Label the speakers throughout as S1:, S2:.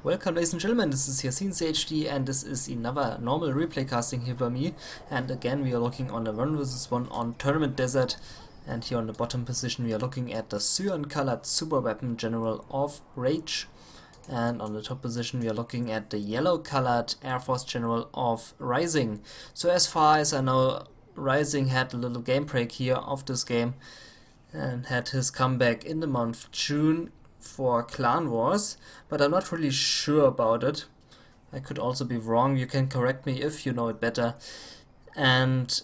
S1: Welcome, ladies and gentlemen, this is your cncHD and this is another normal replay casting here by me. And again we are looking on a 1 vs 1 on Tournament Desert, and here on the bottom position we are looking at the cyan colored super weapon general of RaGe, and on the top position we are looking at the yellow colored Air Force general of Rising. So as far as I know, Rising had a little game break here of this game and had his comeback in the month June for Clan Wars, but I'm not really sure about it. I could also be wrong, you can correct me if you know it better. And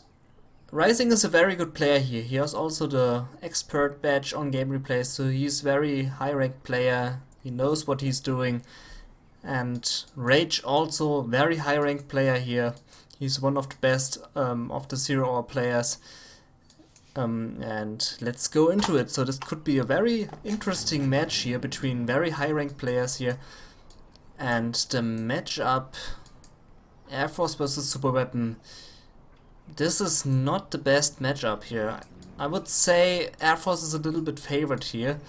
S1: Rising is a very good player here. He has also the expert badge on gamereplays, so he's very high ranked player, he knows what he's doing. And RaGe also very high ranked player here. He's one of the best of the 0-hour players. And let's go into it. So this could be a very interesting match here between very high ranked players here. And the matchup, Air Force versus Super Weapon, this is not the best matchup here. I would say Air Force is a little bit favored here,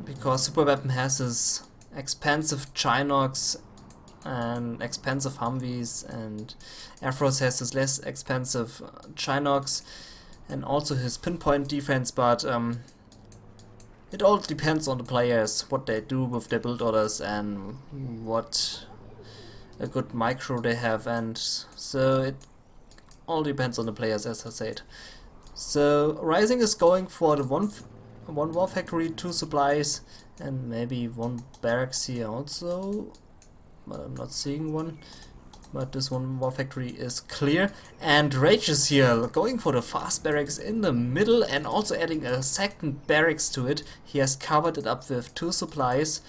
S1: because Super Weapon has his expensive Chinox and expensive Humvees, and Air Force has his less expensive Chinox and also his pinpoint defense, but it all depends on the players, what they do with their build orders and what a good micro they have, and so it all depends on the players, as I said. So Rising is going for the one war factory, 2 supplies, and maybe 1 barracks here also, but I'm not seeing one. But this 1 war factory is clear, and RaGe is here going for the fast barracks in the middle and also adding a second barracks to it. He has covered it up with 2 supplies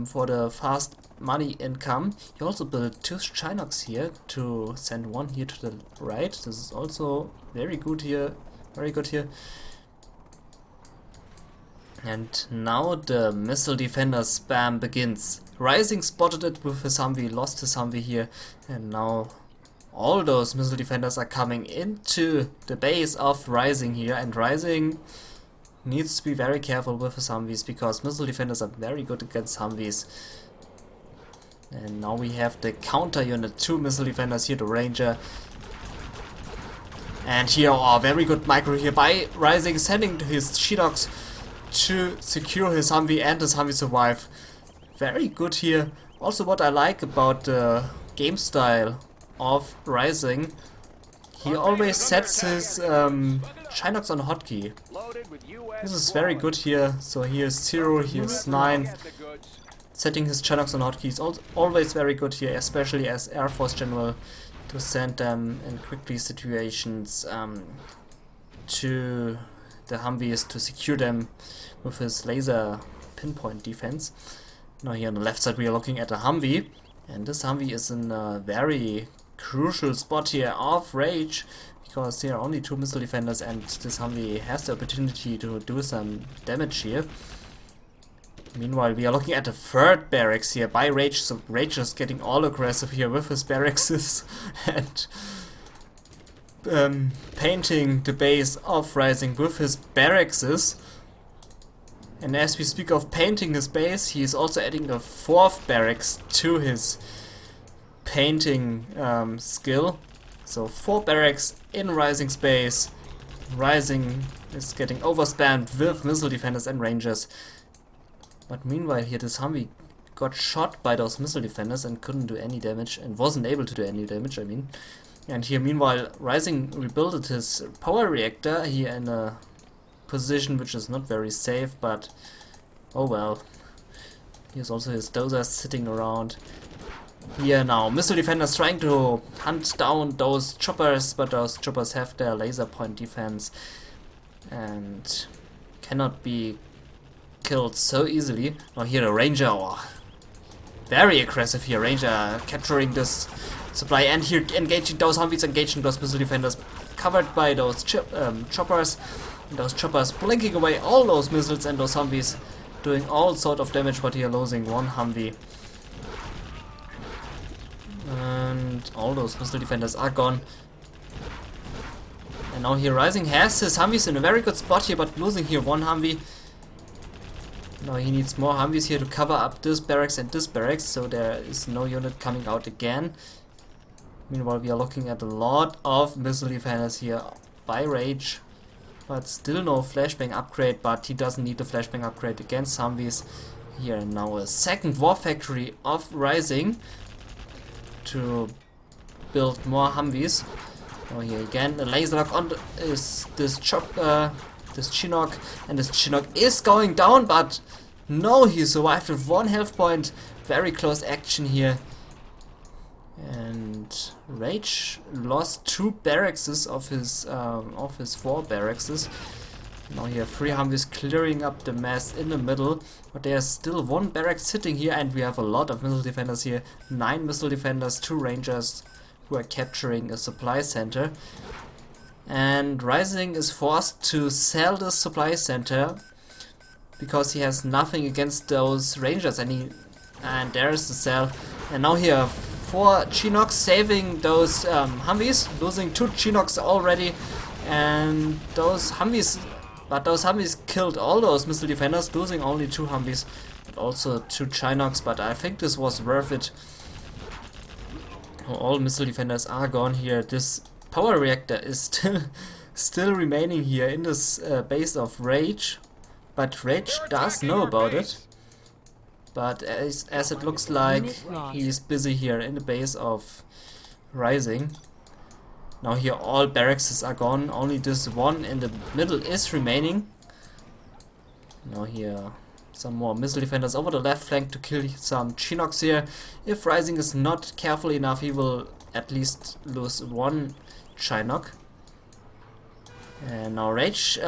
S1: for the fast money income. He also built 2 Chinox here to send 1 here to the right. This is also very good here, very good here. And now the missile defender spam begins. Rising spotted it with his Humvee, lost his Humvee here, and now all those missile defenders are coming into the base of Rising here, and Rising needs to be very careful with his Humvees, because missile defenders are very good against Humvees. And now we have the counter unit, 2 missile defenders here, the Ranger. And here, oh, very good micro here by Rising, sending his Cheetox to secure his Humvee, and his Humvee survive. Very good here. Also, what I like about the game style of Rising, he always sets his Chinox on hotkey. This is very good here. So here's 0, here's 9. Setting his Chinox on hotkey is always very good here, especially as Air Force General, to send them in quickly situations to the Humvees to secure them with his laser pinpoint defense. Now here on the left side we are looking at a Humvee, and this Humvee is in a very crucial spot here of RaGe, because there are only 2 missile defenders and this Humvee has the opportunity to do some damage here. Meanwhile we are looking at the 3rd barracks here by RaGe, so RaGe is getting all aggressive here with his barracks and painting the base of Rising with his barracks. And as we speak of painting his base, he is also adding a 4th barracks to his painting skill. So 4 barracks in Rising's base. Rising is getting overspammed with missile defenders and rangers. But meanwhile here this Humvee got shot by those missile defenders and couldn't do any damage, and wasn't able to do any damage, I mean. And here meanwhile Rising rebuilt his power reactor here in a position which is not very safe, but oh well. Here's also his dozers sitting around. Here now missile defenders trying to hunt down those choppers, but those choppers have their laser point defense and cannot be killed so easily. Now here the Ranger, oh, very aggressive here, Ranger capturing this supply, and here engaging those Humvees, engaging those missile defenders, covered by those choppers. And those choppers blinking away all those missiles, and those Humvees doing all sort of damage, but here losing 1 Humvee. And all those missile defenders are gone. And now here Rising has his Humvees in a very good spot here, but losing here 1 Humvee. Now he needs more Humvees here to cover up this barracks and this barracks, so there is no unit coming out again. Meanwhile, we are looking at a lot of missile defenders here by RaGe, but still no flashbang upgrade, but he doesn't need the flashbang upgrade against Humvees. Here and now a second war factory of Rising to build more Humvees. Now here again, a laser lock on this Chinook, and this Chinook is going down, but no, he survived with 1 health point. Very close action here. And RaGe lost 2 barracks of his 4 barracks. Now here 3 Humvees clearing up the mess in the middle, but there's still 1 barrack sitting here, and we have a lot of missile defenders here. 9 missile defenders, 2 rangers who are capturing a supply center. And Rising is forced to sell the supply center because he has nothing against those rangers, and there's the sell. And now here 4 Chinooks saving those Humvees, losing 2 Chinooks already, and those Humvees killed all those missile defenders, losing only 2 Humvees, but also 2 Chinooks. But I think this was worth it. All missile defenders are gone here. This power reactor is still remaining here in this base of RaGe, but RaGe does know about it. But as it looks like, he's busy here in the base of Rising. Now here all barracks are gone, only this one in the middle is remaining. Now here some more missile defenders over the left flank to kill some Chinooks here. If Rising is not careful enough, he will at least lose 1 Chinook. And now RaGe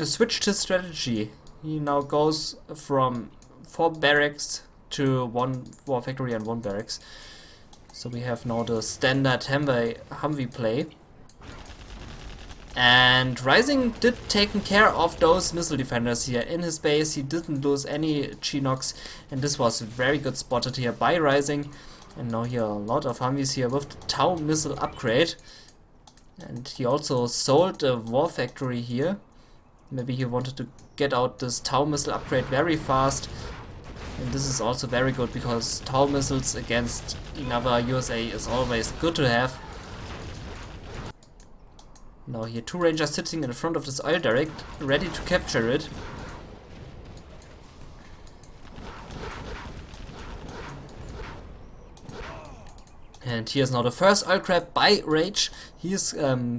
S1: switched his strategy. He now goes from 4 barracks to 1 war factory and 1 barracks. So we have now the standard Humvee play. And Rising did taken care of those missile defenders here in his base. He didn't lose any Chinooks, and this was very good spotted here by Rising. And now here a lot of Humvees here with the Tau missile upgrade. And he also sold the war factory here. Maybe he wanted to get out this Tau missile upgrade very fast. And this is also very good because Tau missiles against another USA is always good to have. Now here 2 rangers sitting in front of this oil derrick, ready to capture it. And here's now the first oil grab by RaGe. He's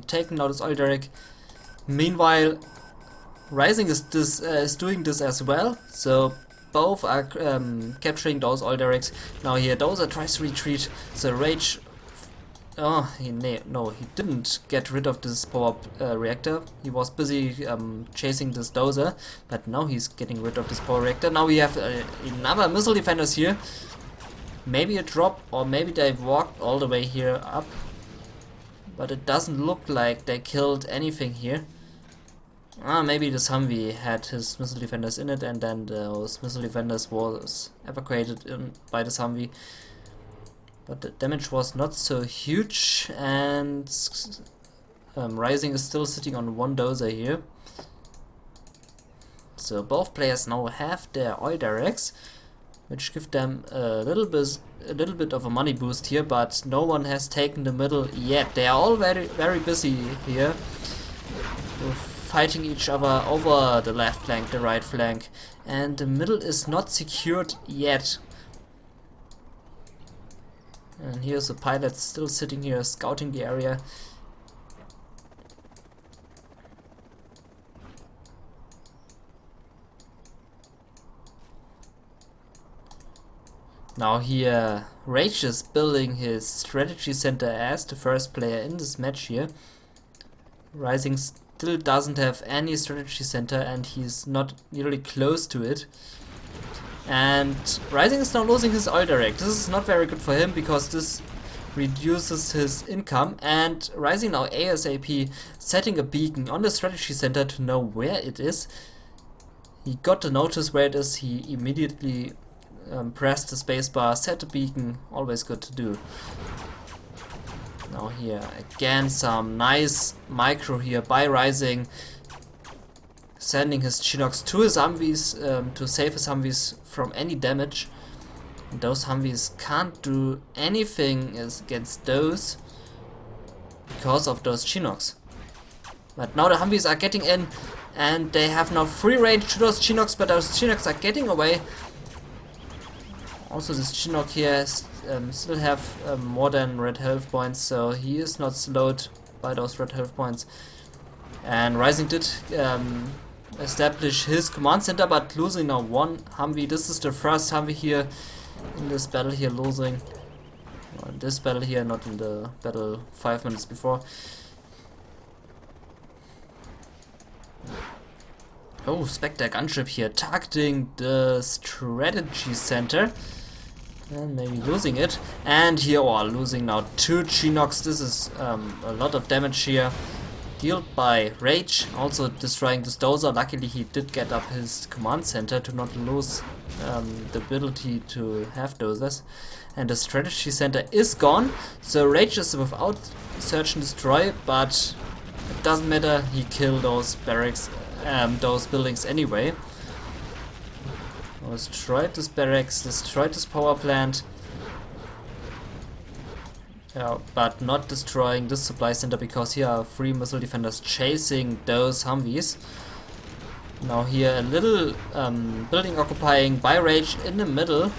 S1: taking out this oil derrick. Meanwhile, Rising is doing this as well. So both are capturing those oil derricks. Now here Dozer tries to retreat. So RaGe, he didn't get rid of this power reactor. He was busy chasing this Dozer, but now he's getting rid of this power reactor. Now we have another missile defenders here. Maybe a drop, or maybe they walked all the way here up, but it doesn't look like they killed anything here. Maybe this Humvee had his missile defenders in it, and then those missile defenders was evacuated by this Humvee. But the damage was not so huge, and Rising is still sitting on 1 Dozer here. So both players now have their oil derricks, which give them a little bit of a money boost here, but no one has taken the middle yet. They are all very busy here, fighting each other over the left flank, the right flank, and the middle is not secured yet. And here's a pilot still sitting here scouting the area. Now here RaGe is building his strategy center as the first player in this match here. Rising still doesn't have any strategy center, and he's not nearly close to it. And Rising is now losing his oil derrick. This is not very good for him because this reduces his income. And Rising now ASAP setting a beacon on the strategy center to know where it is. He got the notice where it is. He immediately pressed the spacebar, set the beacon. Always good to do. Now here again some nice micro here by Rising. sending his Chinooks to his Humvees to save his Humvees from any damage. And those Humvees can't do anything against those because of those Chinooks. But now the Humvees are getting in, and they have now free range to those Chinooks, but those Chinooks are getting away. Also, this Chinook here still have more than red health points, so he is not slowed by those red health points. And RaGe did establish his command center, but losing now one Humvee. This is the first Humvee here in this battle here losing. In this battle here, not in the battle 5 minutes before. Oh, Spectre gunship here, targeting the strategy center. And maybe losing it. And here, losing now 2 Chinooks. This is a lot of damage here. Dealt by RaGe, also destroying this dozer. Luckily he did get up his command center to not lose the ability to have dozers. And the strategy center is gone, so RaGe is without search and destroy, but it doesn't matter, he killed those barracks, those buildings anyway. Destroyed this barracks, destroyed this power plant. But not destroying this supply center, because here are 3 missile defenders chasing those Humvees. Now here a little building occupying by RaGe in the middle.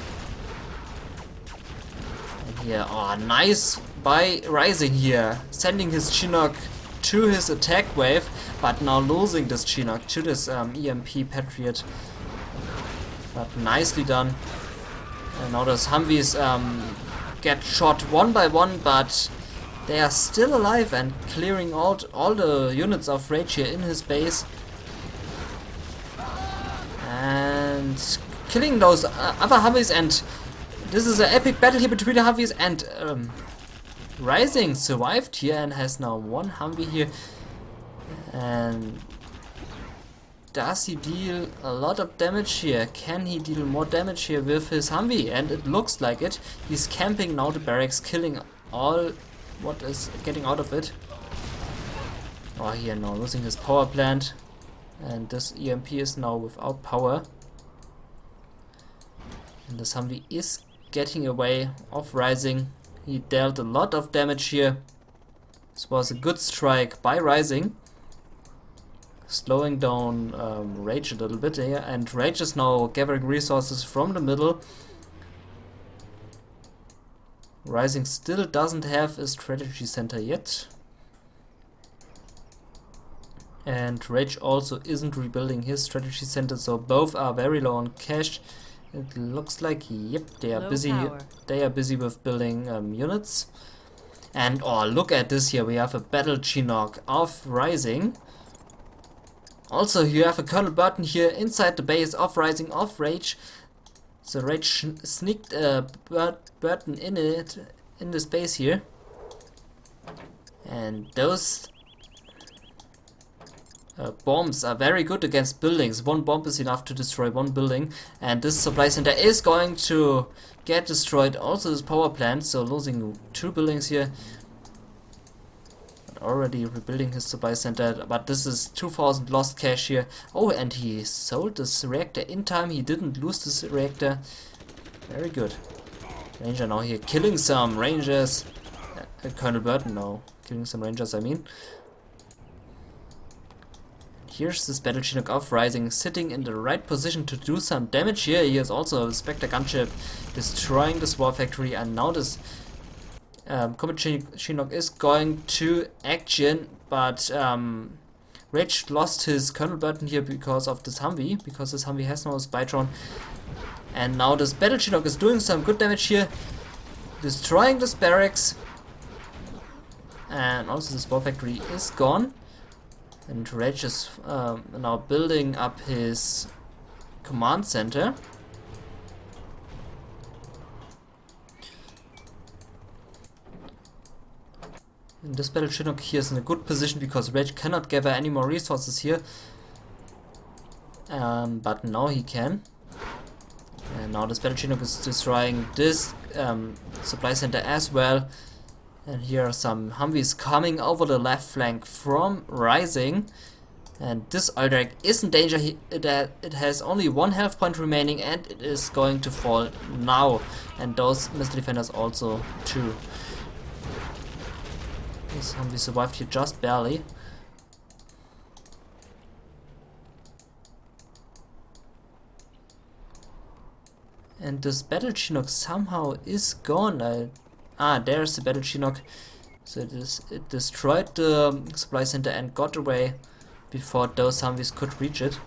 S1: And here, nice by Rising here, sending his Chinook to his attack wave, but now losing this Chinook to this EMP Patriot. But nicely done. And now those Humvees get shot one by one, but they are still alive and clearing out all the units of RaGe here in his base. And killing those other Humvees, and this is an epic battle here between the Humvees, and Rising survived here and has now 1 Humvee here. And does he deal a lot of damage here? Can he deal more damage here with his Humvee? And it looks like it. He's camping now the barracks, killing all what is getting out of it. Here now losing his power plant. And this EMP is now without power. And this Humvee is getting away of Rising. He dealt a lot of damage here. This was a good strike by Rising, slowing down RaGe a little bit here, and RaGe is now gathering resources from the middle. Rising still doesn't have a strategy center yet, and RaGe also isn't rebuilding his strategy center, so both are very low on cash. It looks like, yep, they are busy. They are busy with building units. And look at this here, we have a battle Chinook of Rising. Also, you have a Colonel Burton here inside the base of Rising of RaGe. So RaGe sneaked Burton in this base here. And those bombs are very good against buildings. 1 bomb is enough to destroy 1 building. And this supply center is going to get destroyed. Also this power plant, so losing 2 buildings here. Already rebuilding his supply center, but this is 2000 lost cash here. And he sold this reactor in time. He didn't lose this reactor. Very good. Ranger now here killing some Rangers. Colonel Burton now killing some Rangers, I mean. Here's this battle Chinook of Rising sitting in the right position to do some damage here. He has also a Spectre gunship destroying this war factory, and now this Comet Chinook is going to action, but RaGe lost his Colonel Burton here because of this Humvee, because this Humvee has no spy drone. And now this battle Chinook is doing some good damage here, destroying this barracks. And also this war factory is gone. And RaGe is now building up his command center. And this battle Chinook here is in a good position because RaGe cannot gather any more resources here. But now he can. And now this battle Chinook is destroying this supply center as well. And here are some Humvees coming over the left flank from Rising. And this Alderac is in danger. It has only 1 health point remaining and it is going to fall now. And those missile defenders also too. This Humvee survived here just barely. And this Battle Chinook somehow is gone. There's the Battle Chinook. So it destroyed the supply center and got away before those Humvees could reach it.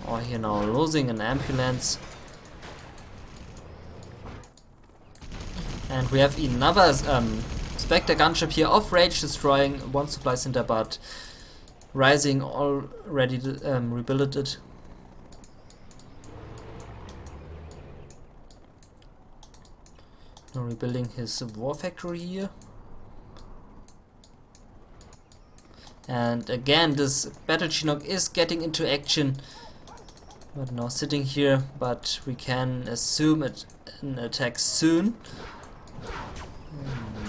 S1: Oh, here now losing an ambulance. And we have another Spectre gunship here of RaGe destroying one supply center, but Rising already rebuilt it. Now rebuilding his war factory here. And again, this Battle Chinook is getting into action. But now sitting here, but we can assume an attack soon.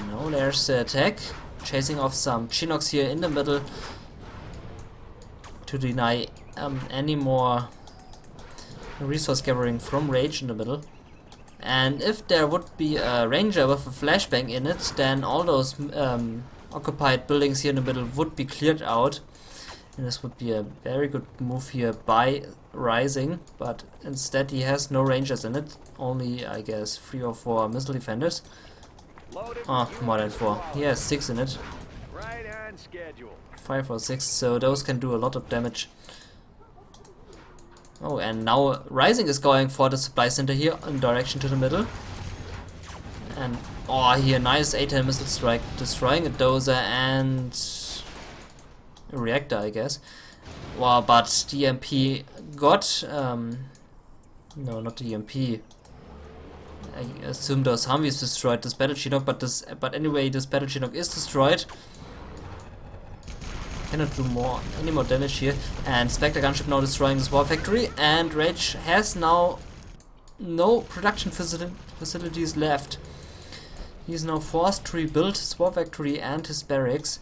S1: No, there's the attack. Chasing off some Chinooks here in the middle to deny any more resource gathering from RaGe in the middle. And if there would be a Ranger with a flashbang in it, then all those occupied buildings here in the middle would be cleared out. And this would be a very good move here by Rising, but instead he has no Rangers in it. Only, I guess, 3 or 4 missile defenders. Oh, more than 4. He has 6 in it. 5 or 6, so those can do a lot of damage. Oh, and now Rising is going for the supply center here in direction to the middle. And oh, here nice 8-10 missile strike, destroying a dozer and a reactor, I guess. Wow, but the MP got no, not the MP. I assume those Humvees destroyed this Battle Chinook, but anyway, this Battle Chinook is destroyed. Cannot do any more damage here. And Spectre gunship now destroying this war factory, and RaGe has now no production facilities left. He is now forced to rebuild his war factory and his barracks,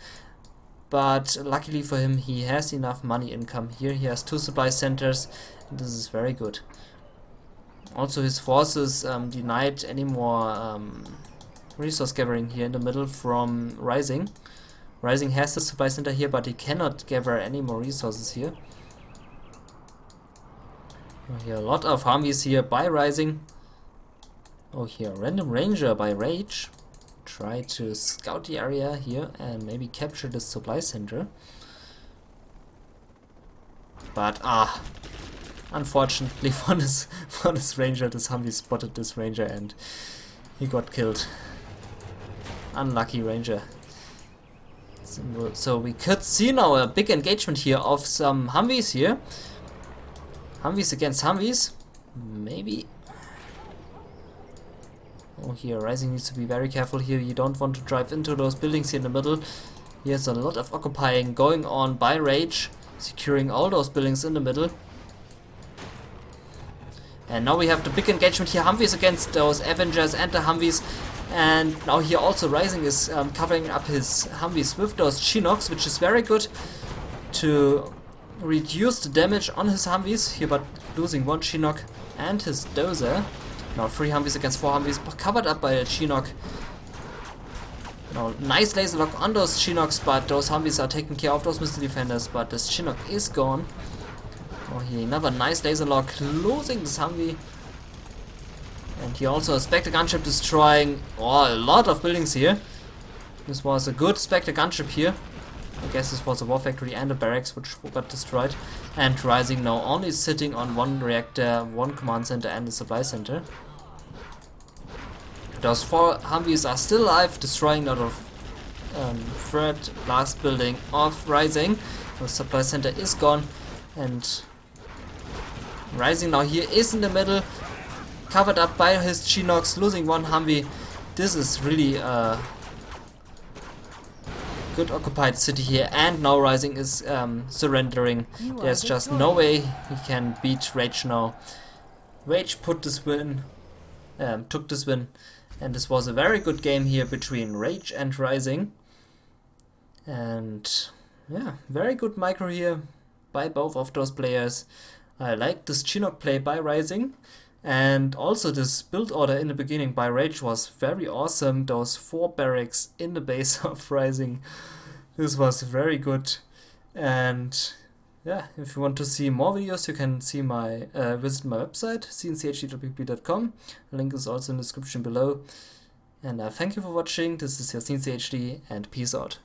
S1: but luckily for him he has enough money income here. He has 2 supply centers, and this is very good. Also his forces denied any more resource gathering here in the middle from Rising. Rising has the supply center here, but he cannot gather any more resources here. Here a lot of Humvees here by Rising. Oh, here random Ranger by RaGe. Try to scout the area here and maybe capture the supply center. But unfortunately for this Ranger, this Humvee spotted this Ranger and he got killed. Unlucky Ranger. So we could see now a big engagement here of some Humvees here. Humvees against Humvees. Maybe. Oh, here Rising needs to be very careful here. You don't want to drive into those buildings here in the middle. Here's a lot of occupying going on by RaGe, securing all those buildings in the middle. And now we have the big engagement here. Humvees against those Avengers and the Humvees. And now here also Rising is covering up his Humvees with those Chinooks, which is very good to reduce the damage on his Humvees here, but losing 1 Chinook and his dozer. Now 3 Humvees against 4 Humvees, covered up by a Chinook. Now nice laser lock on those Chinooks, but those Humvees are taking care of those missile defenders, but this Chinook is gone. Oh, here another nice laser lock, losing this Humvee. And here also a Spectre gunship destroying a lot of buildings here. This was a good Spectre gunship here. I guess this was a war factory and a barracks which got destroyed. And Rising now only sitting on 1 reactor, 1 command center and a supply center. Those 4 Humvees are still alive, destroying out of 3rd last building of Rising. The supply center is gone, and Rising now here is in the middle, covered up by his Chinooks, losing 1 Humvee. This is really a good occupied city here, and now Rising is surrendering. There's just no way he can beat RaGe now. RaGe took this win, and this was a very good game here between RaGe and Rising. And Yeah, very good micro here by both of those players. I like this Chinook play by Rising, and also this build order in the beginning by RaGe was very awesome. Those 4 barracks in the base of Rising, this was very good. And yeah, if you want to see more videos, you can see my visit my website, cncHD.pp.com. The link is also in the description below. And thank you for watching. This is your cncHD, and peace out.